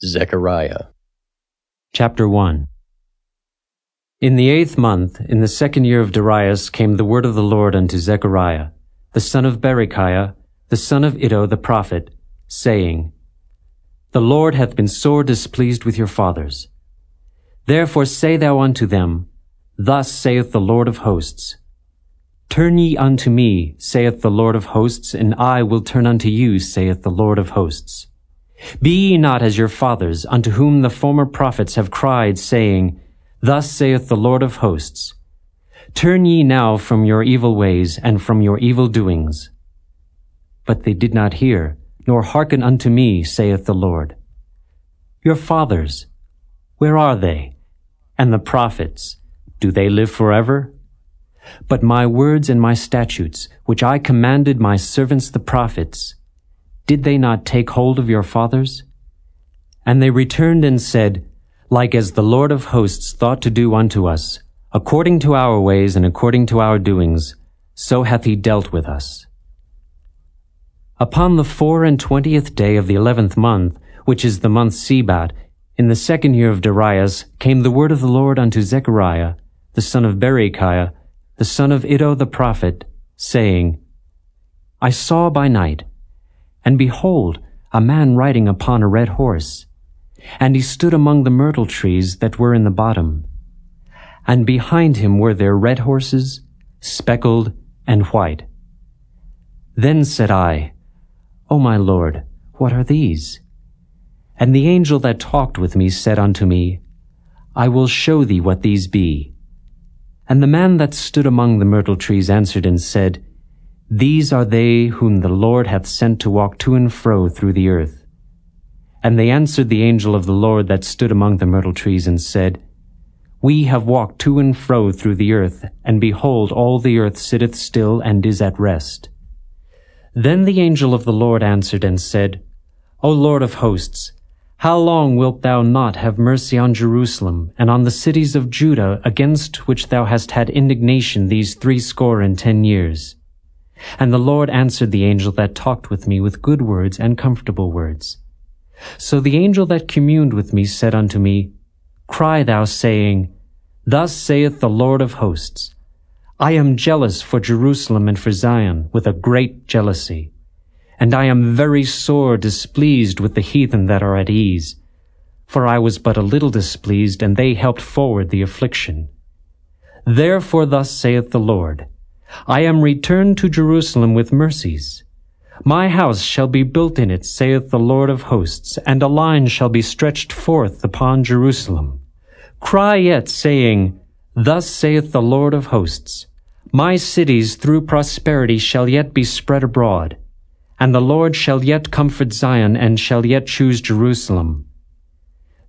Zechariah. Chapter 1. In the 8th month, in the 2nd year of Darius, came the word of the Lord unto Zechariah, the son of Berechiah, the son of Iddo the prophet, saying, The Lord hath been sore displeased with your fathers. Therefore say thou unto them, Thus saith the Lord of hosts, Turn ye unto me, saith the Lord of hosts, and I will turn unto you, saith the Lord of hosts. Be ye not as your fathers, unto whom the former prophets have cried, saying, Thus saith the Lord of hosts, Turn ye now from your evil ways, and from your evil doings. But they did not hear, nor hearken unto me, saith the Lord. Your fathers, where are they? And the prophets, do they live forever? But my words and my statutes, which I commanded my servants the prophets, did they not take hold of your fathers? And they returned and said, Like as the Lord of hosts thought to do unto us, according to our ways and according to our doings, so hath he dealt with us. Upon the 24th day of the 11th month, which is the month Sebat, in the 2nd year of Darius, came the word of the Lord unto Zechariah, the son of Berechiah, the son of Iddo the prophet, saying, I saw by night, and behold, a man riding upon a red horse, and he stood among the myrtle trees that were in the bottom. And behind him were there red horses, speckled and white. Then said I, O my Lord, what are these? And the angel that talked with me said unto me, I will show thee what these be. And the man that stood among the myrtle trees answered and said, These are they whom the Lord hath sent to walk to and fro through the earth. And they answered the angel of the Lord that stood among the myrtle trees and said, We have walked to and fro through the earth, and behold, all the earth sitteth still and is at rest. Then the angel of the Lord answered and said, O Lord of hosts, how long wilt thou not have mercy on Jerusalem, and on the cities of Judah, against which thou hast had indignation these 70 years? And the Lord answered the angel that talked with me with good words and comfortable words. So the angel that communed with me said unto me, Cry thou, saying, Thus saith the Lord of hosts, I am jealous for Jerusalem and for Zion with a great jealousy. And I am very sore displeased with the heathen that are at ease. For I was but a little displeased, and they helped forward the affliction. Therefore thus saith the Lord, I am returned to Jerusalem with mercies. My house shall be built in it, saith the Lord of hosts, and a line shall be stretched forth upon Jerusalem. Cry yet, saying, Thus saith the Lord of hosts, My cities through prosperity shall yet be spread abroad, and the Lord shall yet comfort Zion, and shall yet choose Jerusalem.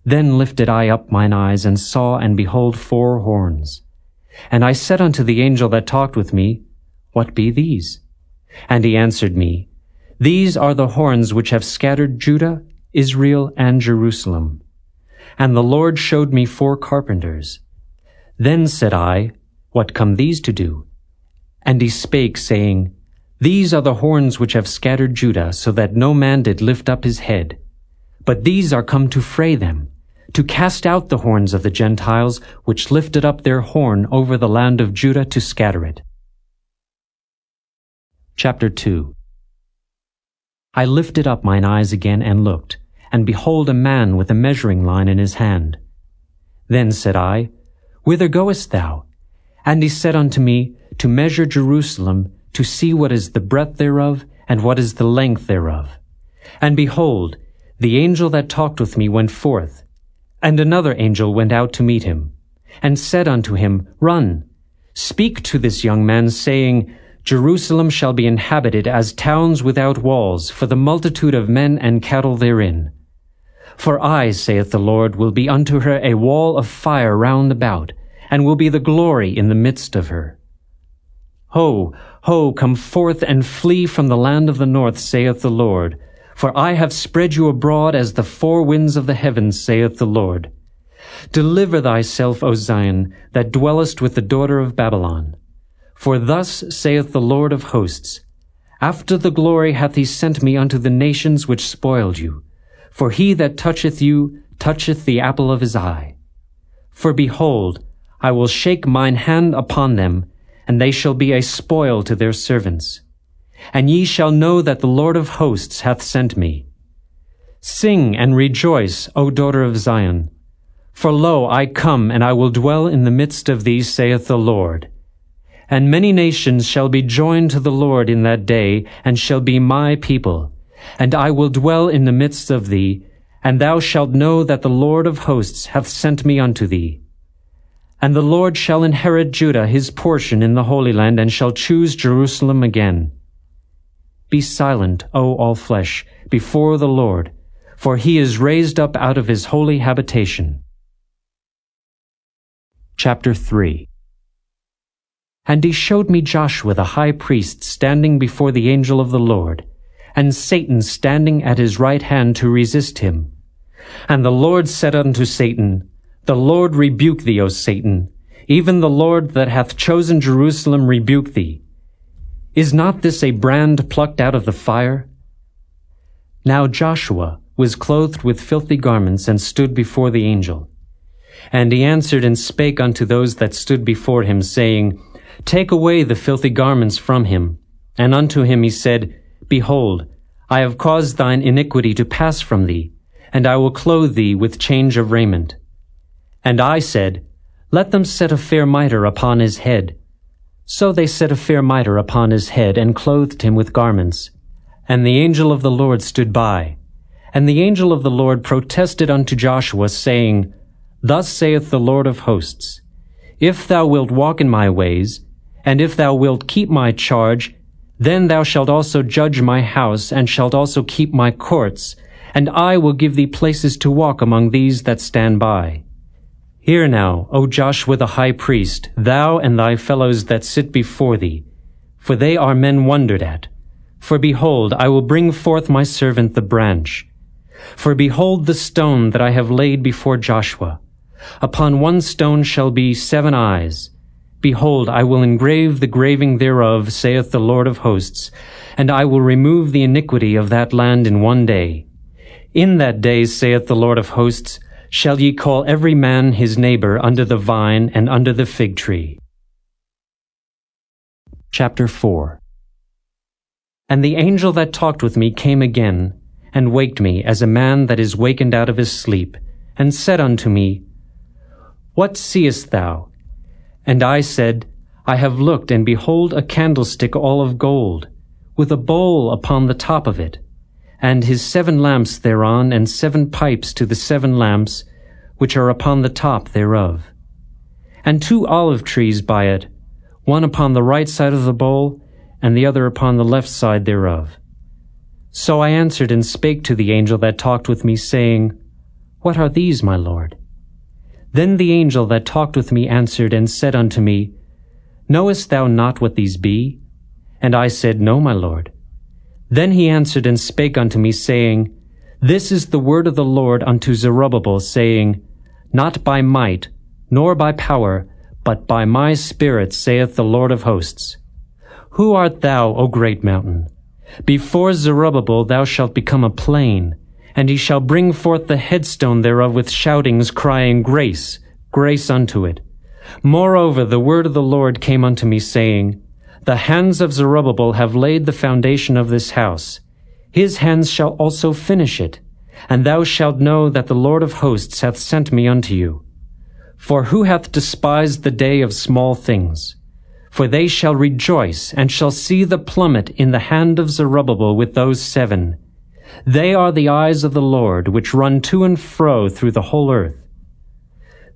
Then lifted I up mine eyes, and saw, and behold, 4 horns. And I said unto the angel that talked with me, What be these? And he answered me, These are the horns which have scattered Judah, Israel, and Jerusalem. And the Lord showed me 4 carpenters. Then said I, What come these to do? And he spake, saying, These are the horns which have scattered Judah, so that no man did lift up his head. But these are come to fray them, to cast out the horns of the Gentiles, which lifted up their horn over the land of Judah to scatter it. Chapter 2. I lifted up mine eyes again and looked, and behold a man with a measuring line in his hand. Then said I, Whither goest thou? And he said unto me, To measure Jerusalem, to see what is the breadth thereof, and what is the length thereof. And behold, the angel that talked with me went forth, and another angel went out to meet him, and said unto him, Run, speak to this young man, saying, Jerusalem shall be inhabited as towns without walls, for the multitude of men and cattle therein. For I, saith the Lord, will be unto her a wall of fire round about, and will be the glory in the midst of her. Ho, ho, come forth and flee from the land of the north, saith the Lord. For I have spread you abroad as the 4 winds of the heavens, saith the Lord. Deliver thyself, O Zion, that dwellest with the daughter of Babylon. For thus saith the Lord of hosts, After the glory hath he sent me unto the nations which spoiled you. For he that toucheth you toucheth the apple of his eye. For behold, I will shake mine hand upon them, and they shall be a spoil to their servants. And ye shall know that the Lord of hosts hath sent me. Sing and rejoice, O daughter of Zion. For lo, I come, and I will dwell in the midst of thee, saith the Lord. And many nations shall be joined to the Lord in that day, and shall be my people. And I will dwell in the midst of thee, and thou shalt know that the Lord of hosts hath sent me unto thee. And the Lord shall inherit Judah his portion in the Holy Land, and shall choose Jerusalem again. Be silent, O all flesh, before the Lord, for he is raised up out of his holy habitation. Chapter 3. And he showed me Joshua the high priest standing before the angel of the Lord, and Satan standing at his right hand to resist him. And the Lord said unto Satan, The Lord rebuke thee, O Satan, even the Lord that hath chosen Jerusalem rebuke thee. Is not this a brand plucked out of the fire? Now Joshua was clothed with filthy garments, and stood before the angel. And he answered and spake unto those that stood before him, saying, Take away the filthy garments from him. And unto him he said, Behold, I have caused thine iniquity to pass from thee, and I will clothe thee with change of raiment. And I said, Let them set a fair mitre upon his head. So they set a fair mitre upon his head, and clothed him with garments. And the angel of the Lord stood by. And the angel of the Lord protested unto Joshua, saying, Thus saith the Lord of hosts, If thou wilt walk in my ways, and if thou wilt keep my charge, then thou shalt also judge my house, and shalt also keep my courts, and I will give thee places to walk among these that stand by. Hear now, O Joshua the high priest, thou and thy fellows that sit before thee, for they are men wondered at. For behold, I will bring forth my servant the branch. For behold the stone that I have laid before Joshua. Upon one stone shall be 7 eyes. Behold, I will engrave the graving thereof, saith the Lord of hosts, and I will remove the iniquity of that land in one day. In that day, saith the Lord of hosts, shall ye call every man his neighbor under the vine and under the fig tree. Chapter 4. And the angel that talked with me came again, and waked me as a man that is wakened out of his sleep, and said unto me, What seest thou? And I said, I have looked, and behold a candlestick all of gold, with a bowl upon the top of it, and his 7 lamps thereon, and 7 pipes to the 7 lamps, which are upon the top thereof. And 2 olive trees by it, one upon the right side of the bowl, and the other upon the left side thereof. So I answered and spake to the angel that talked with me, saying, What are these, my Lord? Then the angel that talked with me answered and said unto me, Knowest thou not what these be? And I said, No, my Lord. Then he answered and spake unto me, saying, This is the word of the Lord unto Zerubbabel, saying, Not by might, nor by power, but by my Spirit, saith the Lord of hosts. Who art thou, O great mountain? Before Zerubbabel thou shalt become a plain, and he shall bring forth the headstone thereof with shoutings, crying, Grace, grace unto it. Moreover, the word of the Lord came unto me, saying, The hands of Zerubbabel have laid the foundation of this house. His hands shall also finish it. And thou shalt know that the Lord of hosts hath sent me unto you. For who hath despised the day of small things? For they shall rejoice, and shall see the plummet in the hand of Zerubbabel with those 7. They are the eyes of the Lord, which run to and fro through the whole earth.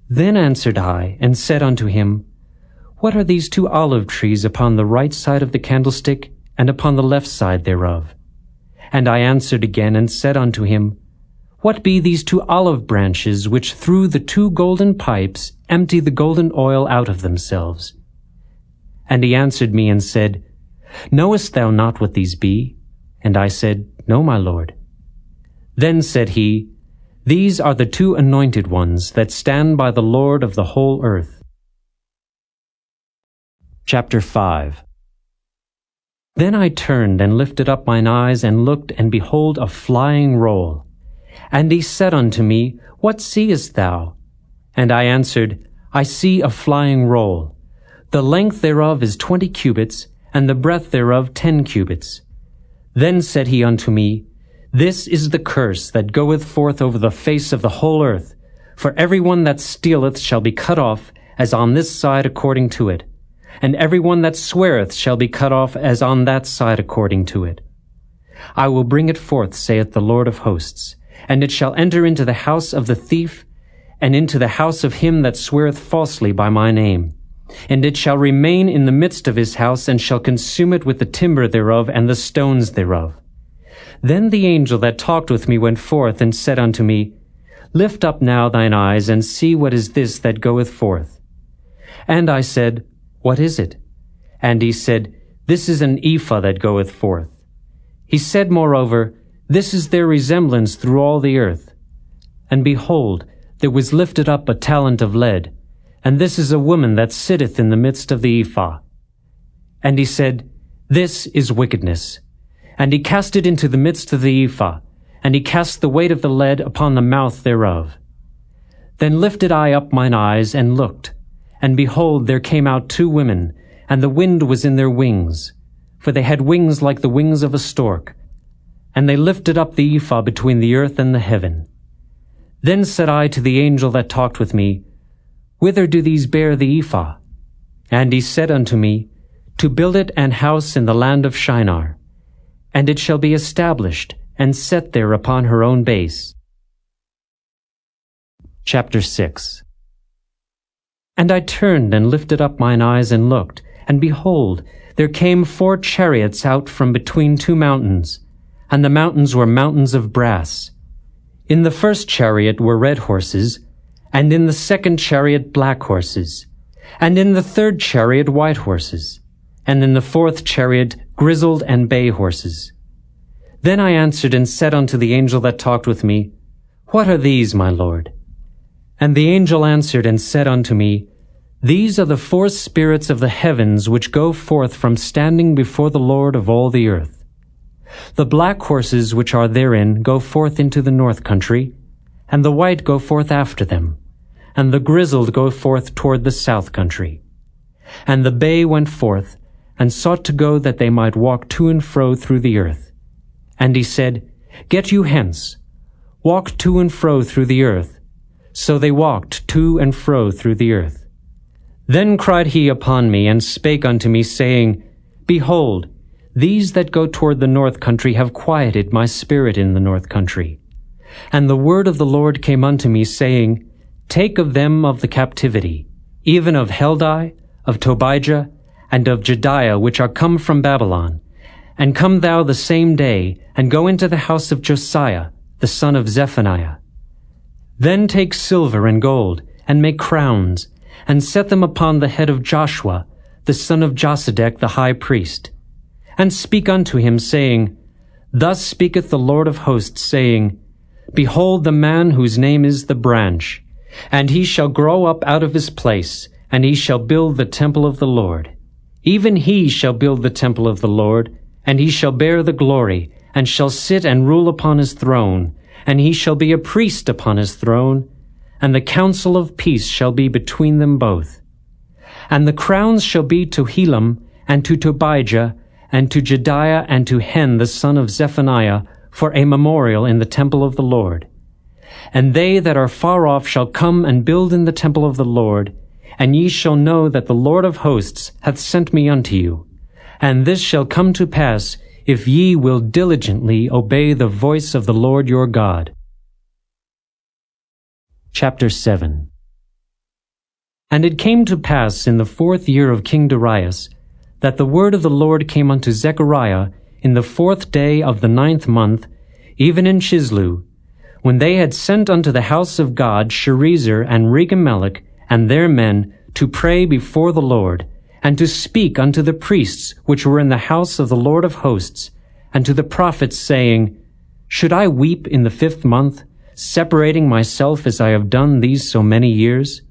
Then answered I, and said unto him, What are these 2 olive trees upon the right side of the candlestick, and upon the left side thereof? And I answered again, and said unto him, What be these 2 olive branches, which through the 2 golden pipes empty the golden oil out of themselves? And he answered me and said, Knowest thou not what these be? And I said, No, my Lord. Then said he, These are the 2 anointed ones that stand by the Lord of the whole earth. Chapter 5. Then I turned and lifted up mine eyes, and looked, and behold a flying roll. And he said unto me, What seest thou? And I answered, I see a flying roll. The length thereof is 20 cubits, and the breadth thereof 10 cubits. Then said he unto me, This is the curse that goeth forth over the face of the whole earth. For every one that stealeth shall be cut off, as on this side according to it. And every one that sweareth shall be cut off, as on that side according to it. I will bring it forth, saith the Lord of hosts, and it shall enter into the house of the thief, and into the house of him that sweareth falsely by my name. And it shall remain in the midst of his house, and shall consume it with the timber thereof and the stones thereof. Then the angel that talked with me went forth, and said unto me, Lift up now thine eyes, and see what is this that goeth forth. And I said, What is it? And he said, This is an ephah that goeth forth. He said moreover, This is their resemblance through all the earth. And behold, there was lifted up a talent of lead, and this is a woman that sitteth in the midst of the ephah. And he said, This is wickedness. And he cast it into the midst of the ephah, and he cast the weight of the lead upon the mouth thereof. Then lifted I up mine eyes, and looked, and behold, there came out 2 women, and the wind was in their wings, for they had wings like the wings of a stork. And they lifted up the ephah between the earth and the heaven. Then said I to the angel that talked with me, Whither do these bear the ephah? And he said unto me, To build it an house in the land of Shinar. And it shall be established, and set there upon her own base. Chapter 6. And I turned and lifted up mine eyes and looked, and behold, there came 4 chariots out from between 2 mountains, and the mountains were mountains of brass. In the first chariot were red horses, and in the second chariot black horses, and in the third chariot white horses, and in the fourth chariot grizzled and bay horses. Then I answered and said unto the angel that talked with me, What are these, my Lord? And the angel answered and said unto me, These are the 4 spirits of the heavens which go forth from standing before the Lord of all the earth. The black horses which are therein go forth into the north country, and the white go forth after them, and the grizzled go forth toward the south country. And the bay went forth, and sought to go that they might walk to and fro through the earth. And he said, Get you hence, walk to and fro through the earth. So they walked to and fro through the earth. Then cried he upon me, and spake unto me, saying, Behold, these that go toward the north country have quieted my spirit in the north country. And the word of the Lord came unto me, saying, Take of them of the captivity, even of Heldai, of Tobijah, and of Jediah, which are come from Babylon, and come thou the same day, and go into the house of Josiah, the son of Zephaniah. Then take silver and gold, and make crowns, and set them upon the head of Joshua, the son of Josedech the high priest. And speak unto him, saying, Thus speaketh the Lord of hosts, saying, Behold the man whose name is the branch, and he shall grow up out of his place, and he shall build the temple of the Lord. Even he shall build the temple of the Lord, and he shall bear the glory, and shall sit and rule upon his throne, and he shall be a priest upon his throne, and the counsel of peace shall be between them both. And the crowns shall be to Helam, and to Tobijah, and to Jediah, and to Hen the son of Zephaniah, for a memorial in the temple of the Lord. And they that are far off shall come and build in the temple of the Lord, and ye shall know that the Lord of hosts hath sent me unto you. And this shall come to pass, if ye will diligently obey the voice of the Lord your God. Chapter 7. And it came to pass in the 4th year of King Darius, that the word of the Lord came unto Zechariah in the 4th day of the 9th month, even in Chislu, when they had sent unto the house of God Sherezer and Regemelech and their men to pray before the Lord, and to speak unto the priests which were in the house of the Lord of hosts, and to the prophets, saying, Should I weep in the 5th month, separating myself as I have done these so many years?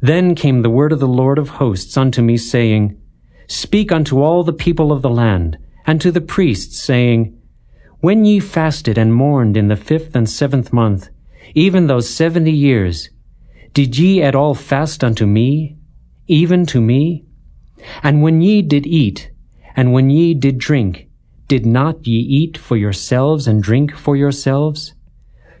Then came the word of the Lord of hosts unto me, saying, Speak unto all the people of the land, and to the priests, saying, When ye fasted and mourned in the 5th and 7th month, even those 70 years, did ye at all fast unto me, even to me? And when ye did eat, and when ye did drink, did not ye eat for yourselves and drink for yourselves?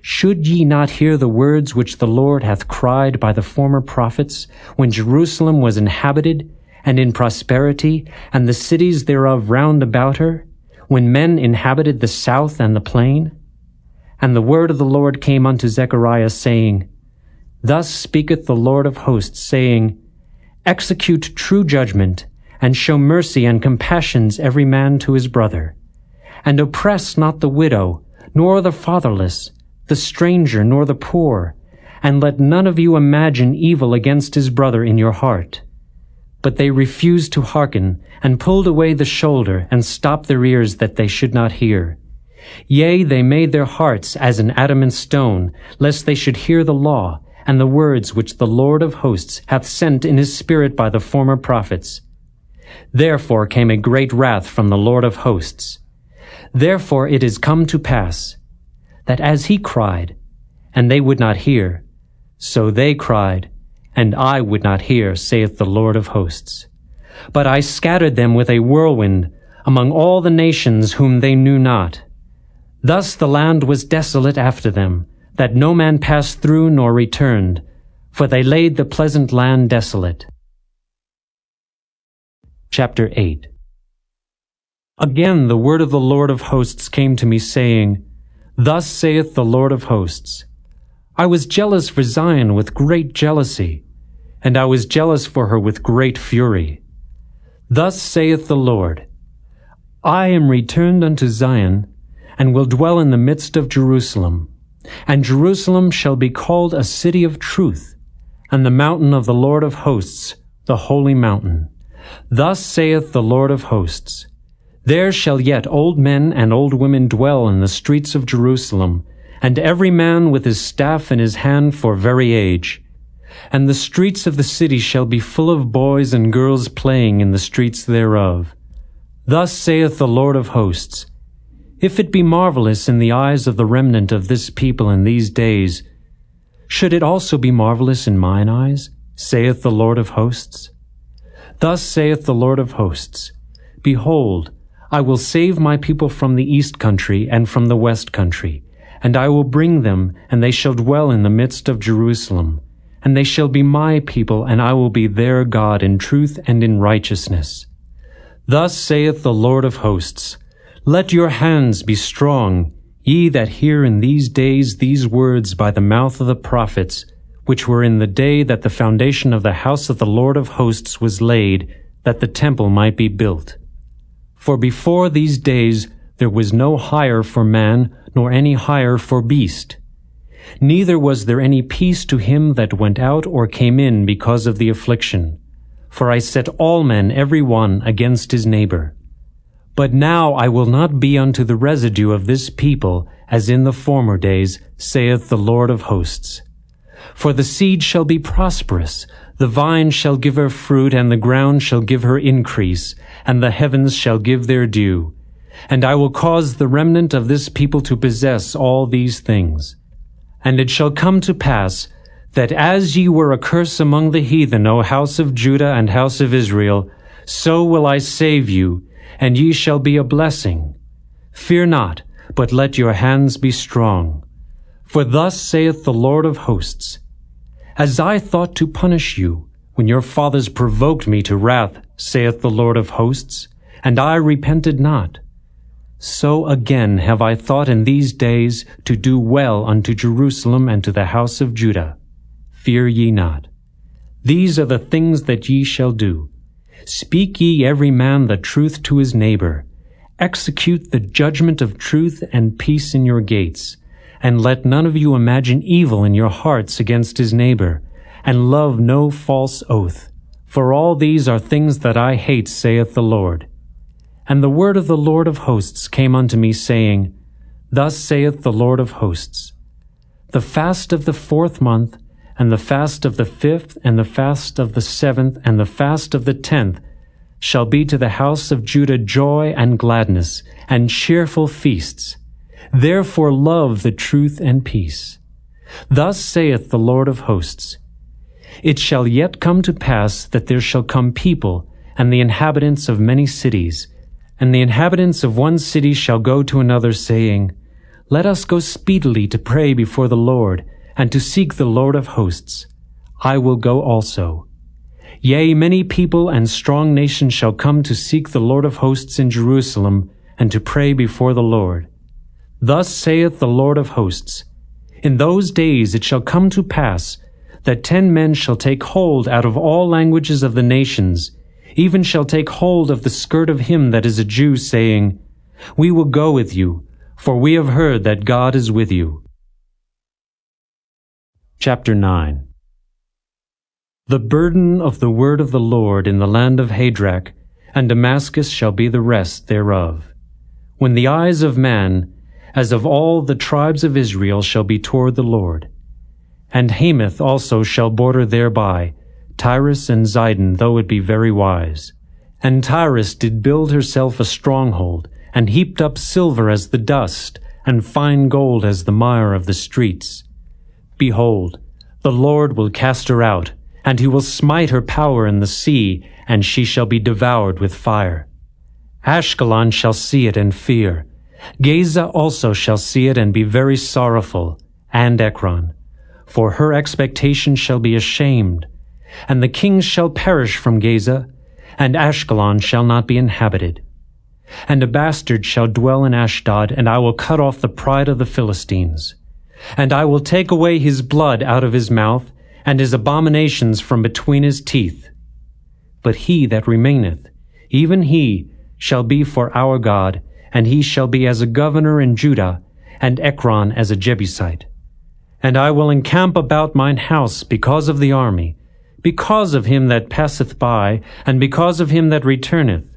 Should ye not hear the words which the Lord hath cried by the former prophets, when Jerusalem was inhabited, and in prosperity, and the cities thereof round about her, when men inhabited the south and the plain? And the word of the Lord came unto Zechariah, saying, Thus speaketh the Lord of hosts, saying, Execute true judgment, and show mercy and compassions every man to his brother. And oppress not the widow, nor the fatherless, the stranger, nor the poor, and let none of you imagine evil against his brother in your heart. But they refused to hearken, and pulled away the shoulder, and stopped their ears that they should not hear. Yea, they made their hearts as an adamant stone, lest they should hear the law, and the words which the Lord of hosts hath sent in his Spirit by the former prophets. Therefore came a great wrath from the Lord of hosts. Therefore it is come to pass, that as he cried, and they would not hear, so they cried, and I would not hear, saith the Lord of hosts. But I scattered them with a whirlwind among all the nations whom they knew not. Thus the land was desolate after them, that no man passed through nor returned, for they laid the pleasant land desolate. Chapter 8. Again the word of the Lord of hosts came to me, saying, Thus saith the Lord of hosts, I was jealous for Zion with great jealousy, and I was jealous for her with great fury. Thus saith the Lord, I am returned unto Zion, and will dwell in the midst of Jerusalem. And Jerusalem shall be called a city of truth, and the mountain of the Lord of hosts, the holy mountain. Thus saith the Lord of hosts, There shall yet old men and old women dwell in the streets of Jerusalem, and every man with his staff in his hand for very age. And the streets of the city shall be full of boys and girls playing in the streets thereof. Thus saith the Lord of hosts, If it be marvelous in the eyes of the remnant of this people in these days, should it also be marvelous in mine eyes, saith the Lord of hosts? Thus saith the Lord of hosts, Behold, I will save my people from the east country and from the west country, and I will bring them, and they shall dwell in the midst of Jerusalem. And they shall be my people, and I will be their God in truth and in righteousness. Thus saith the Lord of hosts, Let your hands be strong, ye that hear in these days these words by the mouth of the prophets, which were in the day that the foundation of the house of the Lord of hosts was laid, that the temple might be built. For before these days there was no hire for man, nor any hire for beast. Neither was there any peace to him that went out or came in because of the affliction. For I set all men every one against his neighbor. But now I will not be unto the residue of this people as in the former days, saith the Lord of hosts. For the seed shall be prosperous, the vine shall give her fruit, and the ground shall give her increase, and the heavens shall give their dew. And I will cause the remnant of this people to possess all these things. And it shall come to pass, that as ye were a curse among the heathen, O house of Judah and house of Israel, so will I save you, and ye shall be a blessing. Fear not, but let your hands be strong. For thus saith the Lord of hosts, As I thought to punish you, when your fathers provoked me to wrath, saith the Lord of hosts, and I repented not, so again have I thought in these days to do well unto Jerusalem and to the house of Judah. Fear ye not. These are the things that ye shall do. Speak ye every man the truth to his neighbor. Execute the judgment of truth and peace in your gates. And let none of you imagine evil in your hearts against his neighbor. And love no false oath. For all these are things that I hate, saith the Lord. And the word of the Lord of hosts came unto me, saying, Thus saith the Lord of hosts, The fast of the 4th month, and the fast of the 5th, and the fast of the 7th, and the fast of the 10th, shall be to the house of Judah joy and gladness, and cheerful feasts. Therefore love the truth and peace. Thus saith the Lord of hosts, It shall yet come to pass that there shall come people, and the inhabitants of many cities, and the inhabitants of one city shall go to another, saying, Let us go speedily to pray before the Lord, and to seek the Lord of hosts. I will go also. Yea, many people and strong nations shall come to seek the Lord of hosts in Jerusalem, and to pray before the Lord. Thus saith the Lord of hosts, In those days it shall come to pass, that 10 men shall take hold out of all languages of the nations, even shall take hold of the skirt of him that is a Jew, saying, We will go with you, for we have heard that God is with you. Chapter 9. The burden of the word of the Lord in the land of Hadrach, and Damascus shall be the rest thereof. When the eyes of man, as of all the tribes of Israel, shall be toward the Lord. And Hamath also shall border thereby, Tyrus and Zidon, though it be very wise. And Tyrus did build herself a stronghold, and heaped up silver as the dust, and fine gold as the mire of the streets. Behold, the Lord will cast her out, and he will smite her power in the sea, and she shall be devoured with fire. Ashkelon shall see it and fear. Gaza also shall see it and be very sorrowful, and Ekron. For her expectation shall be ashamed, and the kings shall perish from Gaza, and Ashkelon shall not be inhabited. And a bastard shall dwell in Ashdod, and I will cut off the pride of the Philistines. And I will take away his blood out of his mouth, and his abominations from between his teeth. But he that remaineth, even he, shall be for our God, and he shall be as a governor in Judah, and Ekron as a Jebusite. And I will encamp about mine house because of the army, because of him that passeth by, and because of him that returneth.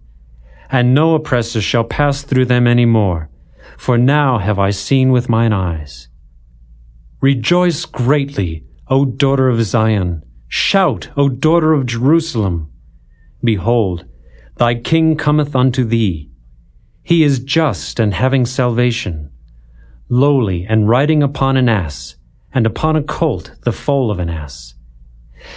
And no oppressor shall pass through them any more, for now have I seen with mine eyes. Rejoice greatly, O daughter of Zion. Shout, O daughter of Jerusalem. Behold, thy king cometh unto thee. He is just and having salvation, lowly and riding upon an ass, and upon a colt the foal of an ass.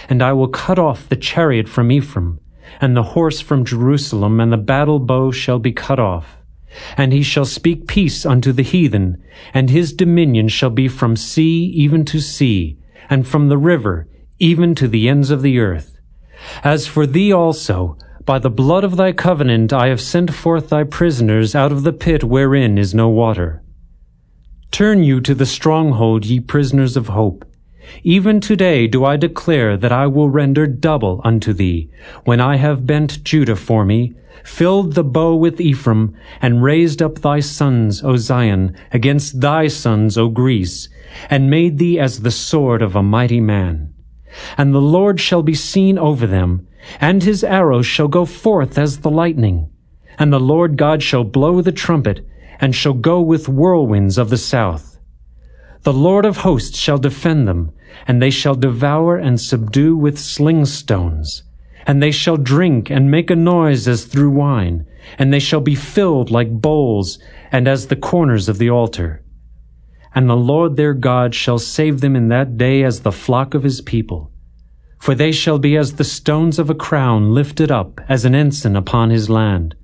And I will cut off the chariot from Ephraim, and the horse from Jerusalem, and the battle bow shall be cut off. And he shall speak peace unto the heathen, and his dominion shall be from sea even to sea, and from the river even to the ends of the earth. As for thee also, by the blood of thy covenant I have sent forth thy prisoners out of the pit wherein is no water. Turn you to the stronghold, ye prisoners of hope. Even today do I declare that I will render double unto thee, when I have bent Judah for me, filled the bow with Ephraim, and raised up thy sons, O Zion, against thy sons, O Greece, and made thee as the sword of a mighty man. And the Lord shall be seen over them, and his arrows shall go forth as the lightning. And the Lord God shall blow the trumpet, and shall go with whirlwinds of the south. The Lord of hosts shall defend them, and they shall devour and subdue with sling stones. And they shall drink and make a noise as through wine, and they shall be filled like bowls, and as the corners of the altar. And the Lord their God shall save them in that day as the flock of his people. For they shall be as the stones of a crown lifted up as an ensign upon his land.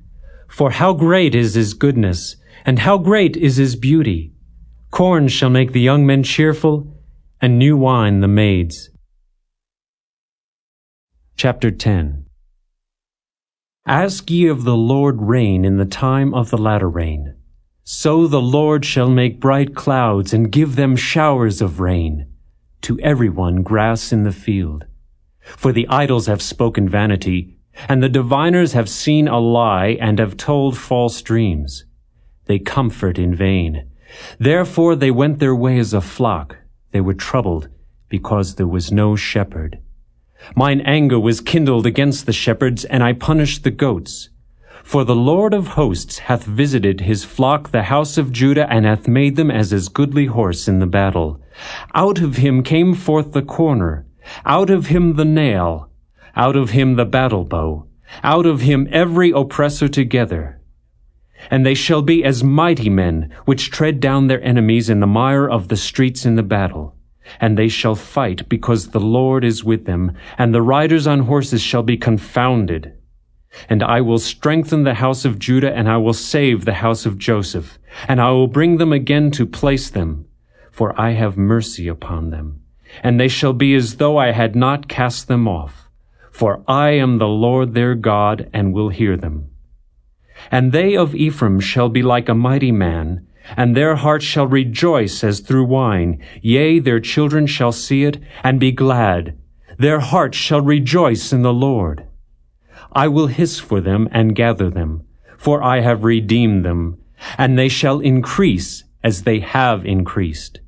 For how great is his goodness, and how great is his beauty! Corn shall make the young men cheerful, and new wine the maids. Chapter 10. Ask ye of the Lord rain in the time of the latter rain. So the Lord shall make bright clouds, and give them showers of rain, to every one grass in the field. For the idols have spoken vanity, and the diviners have seen a lie, and have told false dreams. They comfort in vain. Therefore they went their way as a flock. They were troubled, because there was no shepherd. Mine anger was kindled against the shepherds, and I punished the goats. For the Lord of hosts hath visited his flock, the house of Judah, and hath made them as his goodly horse in the battle. Out of him came forth the corner, out of him the nail, out of him the battle bow, out of him every oppressor together. And they shall be as mighty men, which tread down their enemies in the mire of the streets in the battle. And they shall fight, because the Lord is with them, and the riders on horses shall be confounded. And I will strengthen the house of Judah, and I will save the house of Joseph, and I will bring them again to place them, for I have mercy upon them. And they shall be as though I had not cast them off, for I am the Lord their God, and will hear them. And they of Ephraim shall be like a mighty man, and their heart shall rejoice as through wine. Yea, their children shall see it, and be glad. Their heart shall rejoice in the Lord. I will hiss for them and gather them, for I have redeemed them, and they shall increase as they have increased.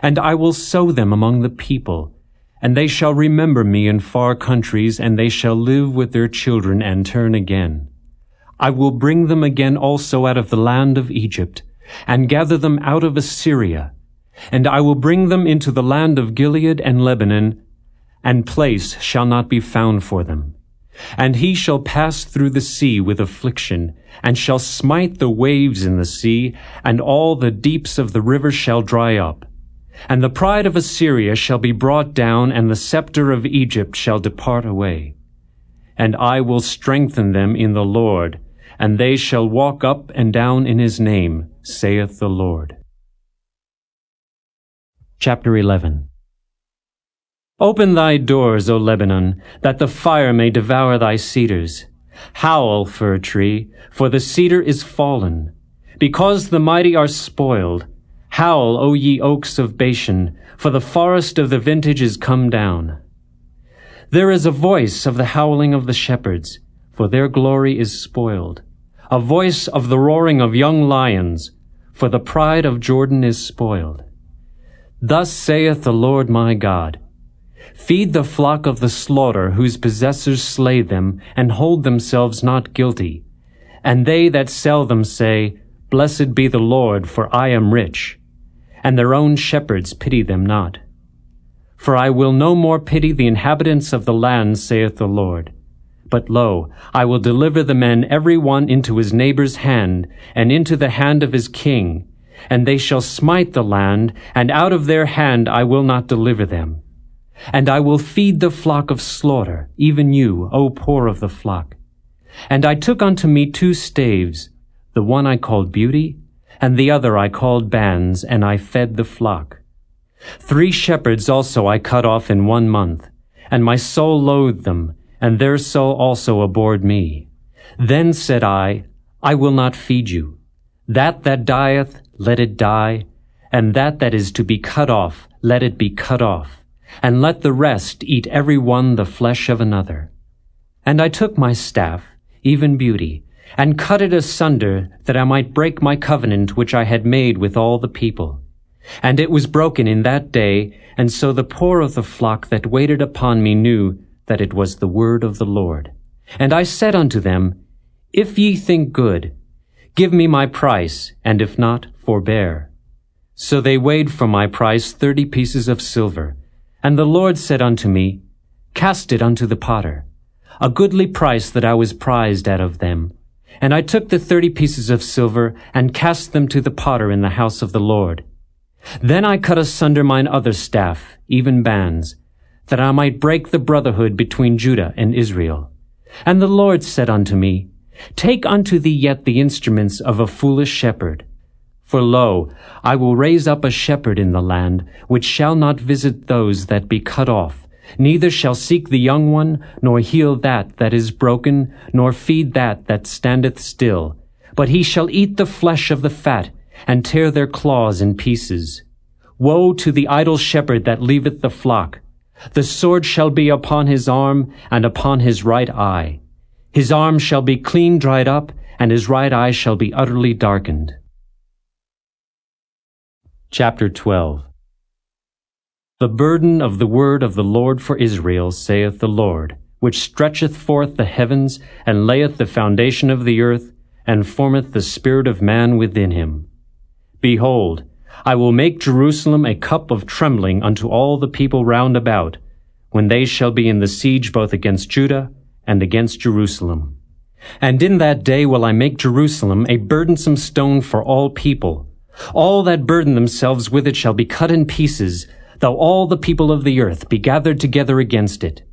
And I will sow them among the people, and they shall remember me in far countries, and they shall live with their children and turn again. I will bring them again also out of the land of Egypt, and gather them out of Assyria. And I will bring them into the land of Gilead and Lebanon, and place shall not be found for them. And he shall pass through the sea with affliction, and shall smite the waves in the sea, and all the deeps of the river shall dry up. And the pride of Assyria shall be brought down, and the scepter of Egypt shall depart away. And I will strengthen them in the Lord, and they shall walk up and down in his name, saith the Lord. Chapter 11. Open thy doors, O Lebanon, that the fire may devour thy cedars. Howl, fir tree, for the cedar is fallen, because the mighty are spoiled. Howl, O ye oaks of Bashan, for the forest of the vintage is come down. There is a voice of the howling of the shepherds, for their glory is spoiled. A voice of the roaring of young lions, for the pride of Jordan is spoiled. Thus saith the Lord my God, feed the flock of the slaughter, whose possessors slay them, and hold themselves not guilty. And they that sell them say, Blessed be the Lord, for I am rich. And their own shepherds pity them not. For I will no more pity the inhabitants of the land, saith the Lord. But lo, I will deliver the men every one into his neighbor's hand, and into the hand of his king. And they shall smite the land, and out of their hand I will not deliver them. And I will feed the flock of slaughter, even you, O poor of the flock. And I took unto me 2 staves, the one I called Beauty, and the other I called Bands, and I fed the flock. 3 shepherds also I cut off in 1 month, and my soul loathed them, and their soul also abhorred me. Then said I will not feed you. That dieth, let it die, and that is to be cut off, let it be cut off, and let the rest eat every one the flesh of another. And I took my staff, even Beauty, and cut it asunder, that I might break my covenant which I had made with all the people. And it was broken in that day, and so the poor of the flock that waited upon me knew that it was the word of the Lord. And I said unto them, If ye think good, give me my price, and if not, forbear. So they weighed for my price 30 pieces of silver. And the Lord said unto me, Cast it unto the potter, a goodly price that I was prized out of them. And I took the 30 pieces of silver, and cast them to the potter in the house of the Lord. Then I cut asunder mine other staff, even Bands, that I might break the brotherhood between Judah and Israel. And the Lord said unto me, Take unto thee yet the instruments of a foolish shepherd. For lo, I will raise up a shepherd in the land, which shall not visit those that be cut off, neither shall seek the young one, nor heal that is broken, nor feed that standeth still. But he shall eat the flesh of the fat, and tear their claws in pieces. Woe to the idle shepherd that leaveth the flock! The sword shall be upon his arm, and upon his right eye. His arm shall be clean dried up, and his right eye shall be utterly darkened. Chapter 12. The burden of the word of the Lord for Israel, saith the Lord, which stretcheth forth the heavens, and layeth the foundation of the earth, and formeth the spirit of man within him. Behold, I will make Jerusalem a cup of trembling unto all the people round about, when they shall be in the siege both against Judah and against Jerusalem. And in that day will I make Jerusalem a burdensome stone for all people. All that burden themselves with it shall be cut in pieces, though all the people of the earth be gathered together against it.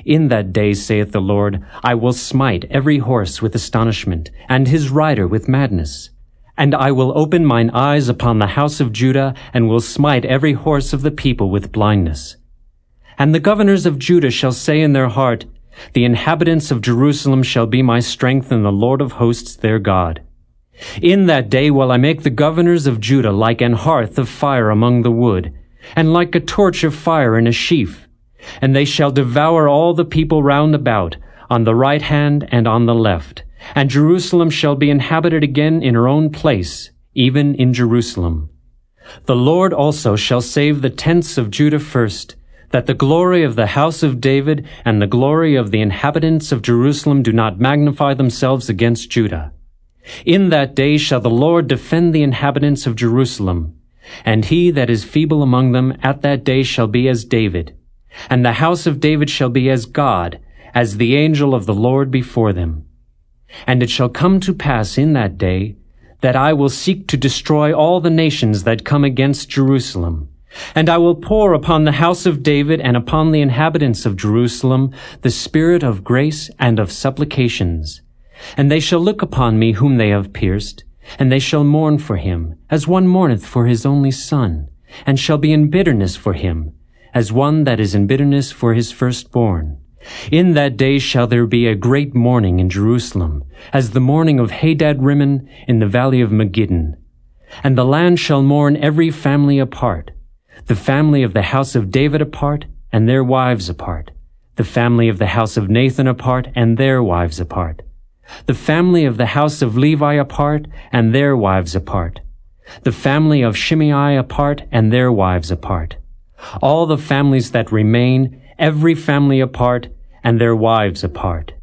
In that day, saith the Lord, I will smite every horse with astonishment, and his rider with madness. And I will open mine eyes upon the house of Judah, and will smite every horse of the people with blindness. And the governors of Judah shall say in their heart, The inhabitants of Jerusalem shall be my strength, and the Lord of hosts their God. In that day will I make the governors of Judah like an hearth of fire among the wood, and like a torch of fire in a sheaf. And they shall devour all the people round about, on the right hand and on the left. And Jerusalem shall be inhabited again in her own place, even in Jerusalem. The Lord also shall save the tents of Judah first, that the glory of the house of David and the glory of the inhabitants of Jerusalem do not magnify themselves against Judah. In that day shall the Lord defend the inhabitants of Jerusalem, and he that is feeble among them at that day shall be as David, and the house of David shall be as God, as the angel of the Lord before them. And it shall come to pass in that day that I will seek to destroy all the nations that come against Jerusalem. And I will pour upon the house of David and upon the inhabitants of Jerusalem the spirit of grace and of supplications. And they shall look upon me whom they have pierced, and they shall mourn for him, as one mourneth for his only son, and shall be in bitterness for him, as one that is in bitterness for his firstborn. In that day shall there be a great mourning in Jerusalem, as the mourning of Hadad-rimmon in the valley of Megiddon. And the land shall mourn every family apart, the family of the house of David apart, and their wives apart, the family of the house of Nathan apart, and their wives apart, the family of the house of Levi apart, and their wives apart, the family of Shimei apart, and their wives apart, all the families that remain, every family apart, and their wives apart.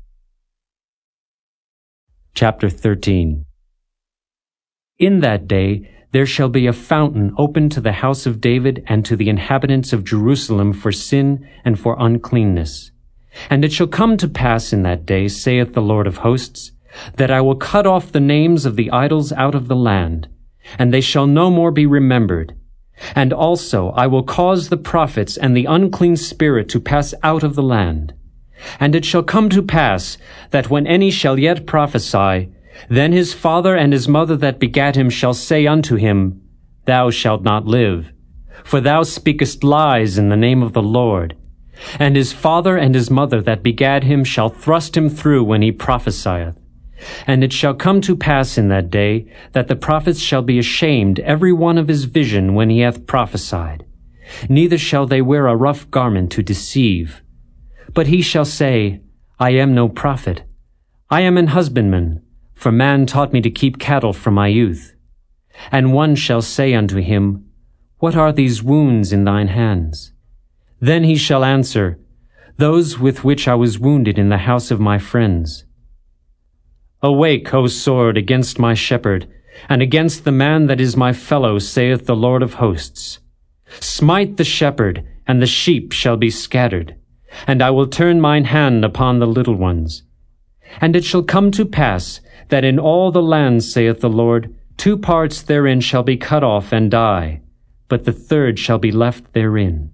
Chapter 13. In that day there shall be a fountain open to the house of David and to the inhabitants of Jerusalem for sin and for uncleanness. And it shall come to pass in that day, saith the Lord of hosts, that I will cut off the names of the idols out of the land, and they shall no more be remembered. And also I will cause the prophets and the unclean spirit to pass out of the land. And it shall come to pass that when any shall yet prophesy, then his father and his mother that begat him shall say unto him, Thou shalt not live, for thou speakest lies in the name of the Lord. And his father and his mother that begat him shall thrust him through when he prophesieth. And it shall come to pass in that day that the prophets shall be ashamed every one of his vision when he hath prophesied. Neither shall they wear a rough garment to deceive. But he shall say, I am no prophet. I am an husbandman, for man taught me to keep cattle from my youth. And one shall say unto him, What are these wounds in thine hands? Then he shall answer, Those with which I was wounded in the house of my friends. Awake, O sword, against my shepherd, and against the man that is my fellow, saith the Lord of hosts. Smite the shepherd, and the sheep shall be scattered, and I will turn mine hand upon the little ones. And it shall come to pass that in all the land, saith the Lord, 2 parts therein shall be cut off and die, but the third shall be left therein.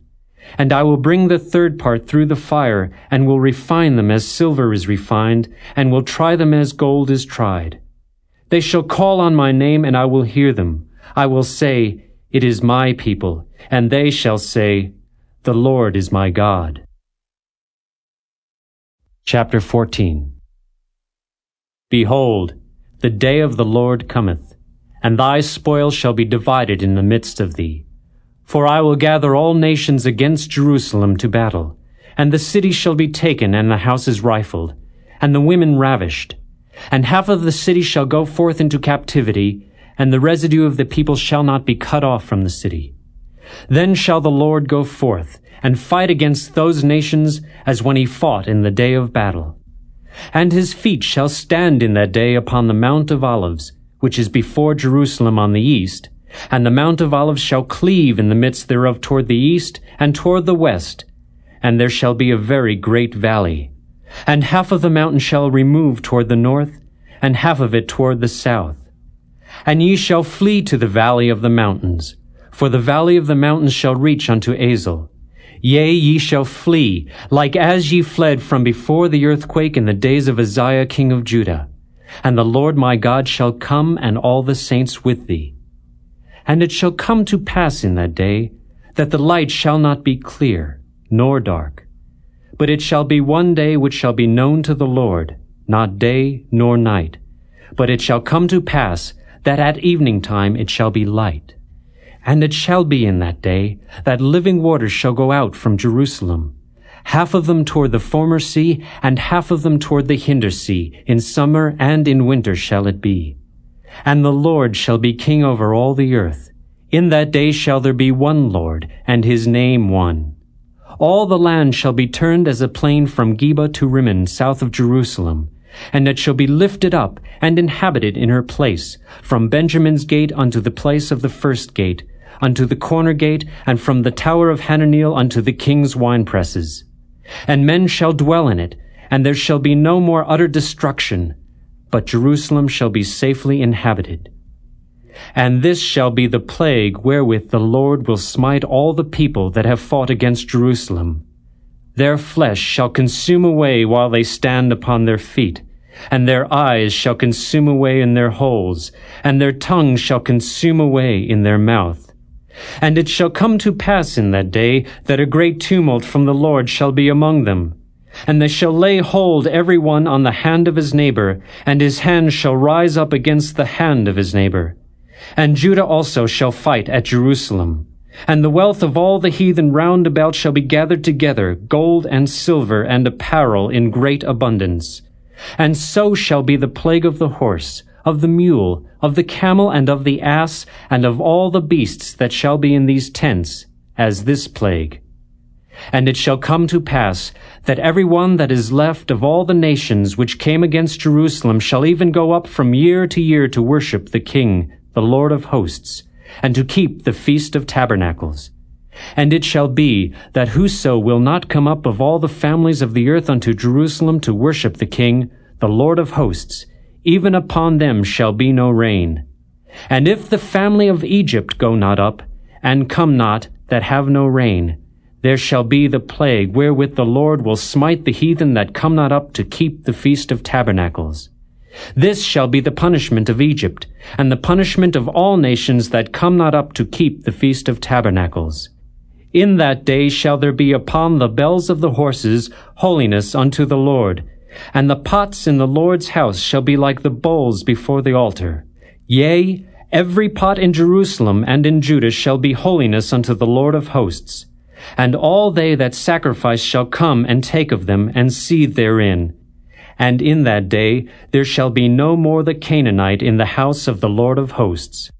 And I will bring the third part through the fire, and will refine them as silver is refined, and will try them as gold is tried. They shall call on my name, and I will hear them. I will say, It is my people, and they shall say, The Lord is my God. Chapter 14. Behold, the day of the Lord cometh, and thy spoil shall be divided in the midst of thee. For I will gather all nations against Jerusalem to battle, and the city shall be taken, and the houses rifled, and the women ravished. And half of the city shall go forth into captivity, and the residue of the people shall not be cut off from the city. Then shall the Lord go forth, and fight against those nations as when he fought in the day of battle. And his feet shall stand in that day upon the Mount of Olives, which is before Jerusalem on the east, and the Mount of Olives shall cleave in the midst thereof toward the east and toward the west, and there shall be a very great valley. And half of the mountain shall remove toward the north, and half of it toward the south. And ye shall flee to the valley of the mountains, for the valley of the mountains shall reach unto Azel. Yea, ye shall flee, like as ye fled from before the earthquake in the days of Uzziah king of Judah. And the Lord my God shall come, and all the saints with thee. And it shall come to pass in that day, that the light shall not be clear, nor dark. But it shall be one day which shall be known to the Lord, not day nor night. But it shall come to pass, that at evening time it shall be light. And it shall be in that day, that living waters shall go out from Jerusalem, half of them toward the former sea, and half of them toward the hinder sea. In summer and in winter shall it be. And the Lord shall be king over all the earth. In that day shall there be one Lord, and his name one. All the land shall be turned as a plain from Geba to Rimmon, south of Jerusalem. And it shall be lifted up, and inhabited in her place, from Benjamin's gate unto the place of the first gate, unto the corner gate, and from the tower of Hananeel unto the king's winepresses. And men shall dwell in it, and there shall be no more utter destruction, but Jerusalem shall be safely inhabited. And this shall be the plague wherewith the Lord will smite all the people that have fought against Jerusalem. Their flesh shall consume away while they stand upon their feet, and their eyes shall consume away in their holes, and their tongue shall consume away in their mouth. And it shall come to pass in that day that a great tumult from the Lord shall be among them. And they shall lay hold every one on the hand of his neighbor, and his hand shall rise up against the hand of his neighbor. And Judah also shall fight at Jerusalem. And the wealth of all the heathen round about shall be gathered together, gold and silver and apparel in great abundance. And so shall be the plague of the horse, of the mule, of the camel, and of the ass, and of all the beasts that shall be in these tents, as this plague. And it shall come to pass, that every one that is left of all the nations which came against Jerusalem shall even go up from year to year to worship the King, the Lord of hosts, and to keep the Feast of Tabernacles. And it shall be, that whoso will not come up of all the families of the earth unto Jerusalem to worship the King, the Lord of hosts, even upon them shall be no rain. And if the family of Egypt go not up, and come not, that have no rain, there shall be the plague wherewith the Lord will smite the heathen that come not up to keep the Feast of Tabernacles. This shall be the punishment of Egypt, and the punishment of all nations that come not up to keep the Feast of Tabernacles. In that day shall there be upon the bells of the horses holiness unto the Lord, and the pots in the Lord's house shall be like the bowls before the altar. Yea, every pot in Jerusalem and in Judah shall be holiness unto the Lord of hosts. And all they that sacrifice shall come and take of them, and seethe therein. And in that day there shall be no more the Canaanite in the house of the Lord of hosts.